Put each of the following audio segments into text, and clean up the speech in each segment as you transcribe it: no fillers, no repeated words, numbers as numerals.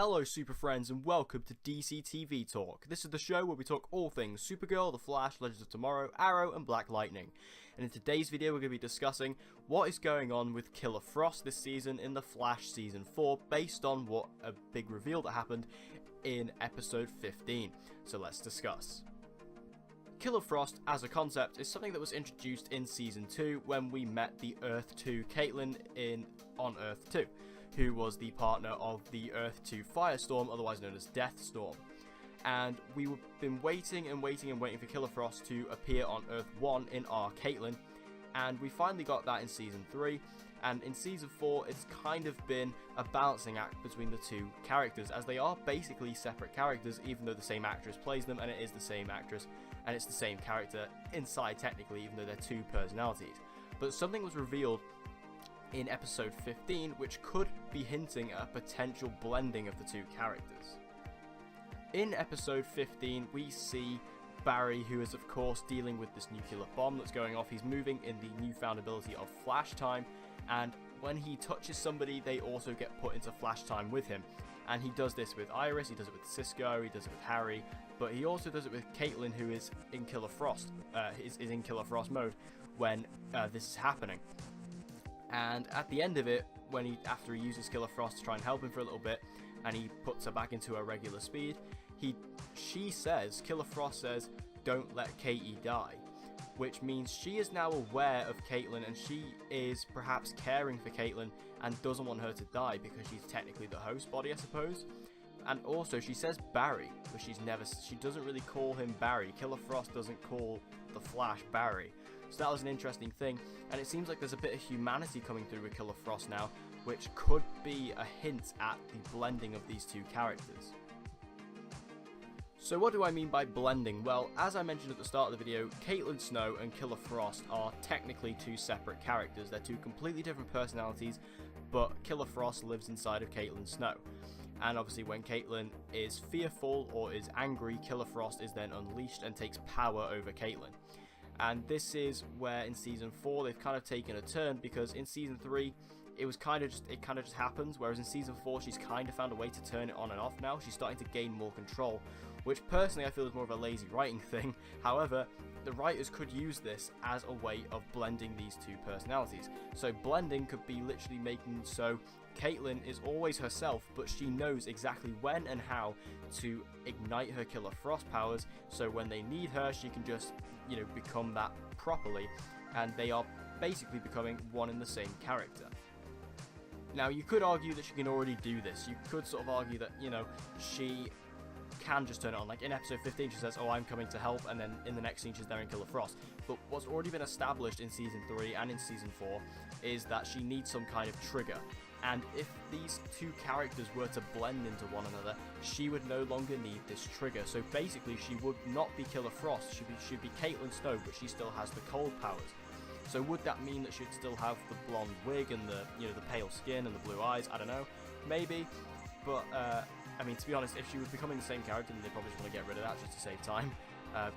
Hello Super Friends and welcome to DC TV Talk. This is the show where we talk all things Supergirl, The Flash, Legends of Tomorrow, Arrow and Black Lightning. And in today's video we're going to be discussing what is going on with Killer Frost this season in The Flash Season 4 based on what a big reveal that happened in episode 15. So let's discuss. Killer Frost as a concept is something that was introduced in Season 2 when we met the Earth 2 Caitlyn on Earth 2. Who was the partner of the Earth 2 Firestorm, otherwise known as Deathstorm. And we've been waiting for Killer Frost to appear on Earth 1 in our Caitlyn, and we finally got that in Season 3, and in Season 4 it's kind of been a balancing act between the two characters, as they are basically separate characters, even though the same actress plays them, and it is the same actress, and it's the same character inside technically, even though they're two personalities. But something was revealed in episode 15, which could be hinting at a potential blending of the two characters. In episode 15, we see Barry, who is of course dealing with this nuclear bomb that's going off. He's moving in the newfound ability of Flash Time, and when he touches somebody, they also get put into Flash Time with him. And he does this with Iris, he does it with Cisco, he does it with Harry, but he also does it with Caitlyn, who is in Killer Frost, is in Killer Frost mode when this is happening. And at the end of it, after he uses Killer Frost to try and help him for a little bit, and he puts her back into her regular speed, Killer Frost says, "Don't let Katie die," which means she is now aware of Caitlyn, and she is perhaps caring for Caitlyn and doesn't want her to die because she's technically the host body, I suppose. And also, she says Barry, but she doesn't really call him Barry. Killer Frost doesn't call the Flash Barry. So that was an interesting thing, and it seems like there's a bit of humanity coming through with Killer Frost now, which could be a hint at the blending of these two characters. So what do I mean by blending? Well, as I mentioned at the start of the video, Caitlyn Snow and Killer Frost are technically two separate characters. They're two completely different personalities, but Killer Frost lives inside of Caitlyn Snow. And obviously when Caitlyn is fearful or is angry, Killer Frost is then unleashed and takes power over Caitlyn. And this is where in Season 4 they've kind of taken a turn, because in Season 3 it kind of just happens, whereas in Season 4 she's kind of found a way to turn it on and off now. She's starting to gain more control, which personally I feel is more of a lazy writing thing. However, the writers could use this as a way of blending these two personalities. So blending could be literally making so Caitlyn is always herself, but she knows exactly when and how to ignite her Killer Frost powers, so when they need her she can just, become that properly, and they are basically becoming one and the same character. Now, you could argue that she can already do this. You could sort of argue that, she can just turn it on. Like in episode 15 she says, "Oh, I'm coming to help," and then in the next scene she's there in Killer Frost. But what's already been established in Season 3 and in Season 4 is that she needs some kind of trigger. And if these two characters were to blend into one another, she would no longer need this trigger. So basically she would not be Killer Frost, she'd be Caitlyn Snow, but she still has the cold powers. So would that mean that she'd still have the blonde wig and the pale skin and the blue eyes? I don't know, maybe. But to be honest, if she was becoming the same character, then they probably just want to get rid of that just to save time.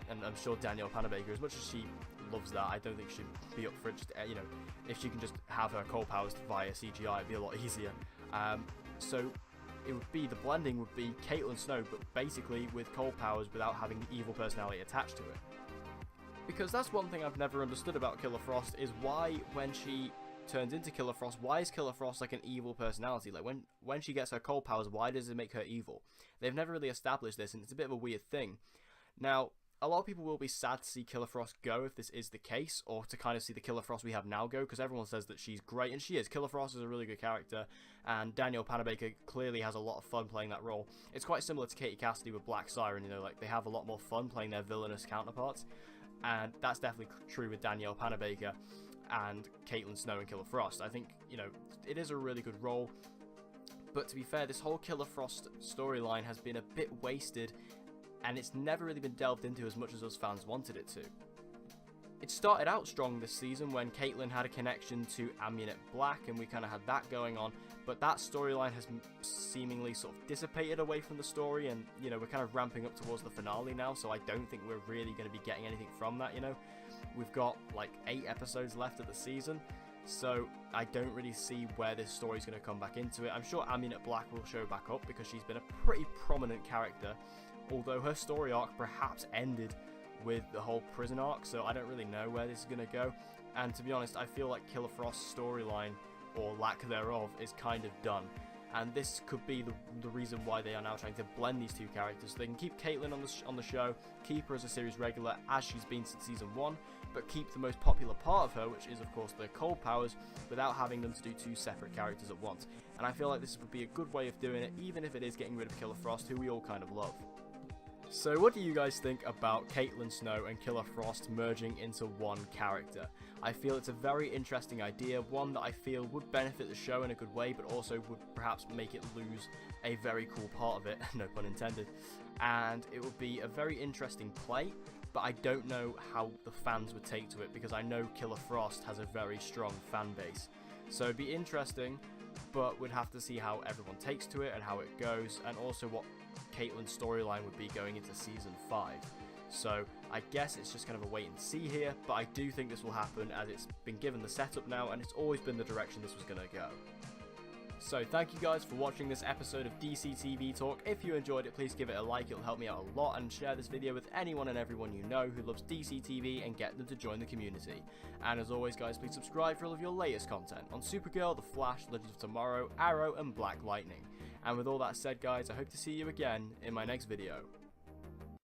And I'm sure Danielle Panabaker, as much as she loves that, I don't think she'd be up for it. Just if she can just have her cold powers via CGI, it'd be a lot easier. So the blending would be Caitlyn Snow, but basically with cold powers without having the evil personality attached to it. Because that's one thing I've never understood about Killer Frost, is why when she turns into Killer Frost, why is Killer Frost like an evil personality? Like when she gets her cold powers, why does it make her evil? They've never really established this, and it's a bit of a weird thing. Now, a lot of people will be sad to see Killer Frost go if this is the case, or to kind of see the Killer Frost we have now go, because everyone says that she's great, and she is. Killer Frost is a really good character, and Danielle Panabaker clearly has a lot of fun playing that role. It's quite similar to Katie Cassidy with Black Siren, like they have a lot more fun playing their villainous counterparts, and that's definitely true with Danielle Panabaker and Caitlyn Snow and Killer Frost. I think, it is a really good role, but to be fair, this whole Killer Frost storyline has been a bit wasted, and it's never really been delved into as much as us fans wanted it to. It started out strong this season when Caitlyn had a connection to Amunet Black, and we kind of had that going on, but that storyline has seemingly sort of dissipated away from the story, and we're kind of ramping up towards the finale now, so I don't think we're really going to be getting anything from that. We've got like 8 episodes left of the season, So I don't really see where this story is going to come back into it. I'm sure Amunet Black will show back up because she's been a pretty prominent character, although her story arc perhaps ended with the whole prison arc, so I don't really know where this is going to go. And to be honest, I feel like Killer Frost's storyline, or lack thereof, is kind of done. And this could be the reason why they are now trying to blend these two characters. So they can keep Caitlyn on the show, keep her as a series regular as she's been since season 1, but keep the most popular part of her, which is of course their cold powers, without having them to do two separate characters at once. And I feel like this would be a good way of doing it, even if it is getting rid of Killer Frost, who we all kind of love. So what do you guys think about Caitlyn Snow and Killer Frost merging into one character? I feel it's a very interesting idea, one that I feel would benefit the show in a good way, but also would perhaps make it lose a very cool part of it, no pun intended. And it would be a very interesting play, but I don't know how the fans would take to it, because I know Killer Frost has a very strong fan base. So it'd be interesting, but we'd have to see how everyone takes to it and how it goes, and also what Caitlyn's storyline would be going into season 5. So I guess it's just kind of a wait and see here, but I do think this will happen as it's been given the setup now, and it's always been the direction this was going to go. So thank you guys for watching this episode of DC TV Talk. If you enjoyed it, please give it a like, it'll help me out a lot, and share this video with anyone and everyone you know who loves DC TV and get them to join the community. And as always guys, please subscribe for all of your latest content on Supergirl, The Flash, Legends of Tomorrow, Arrow and Black Lightning. And with all that said guys, I hope to see you again in my next video.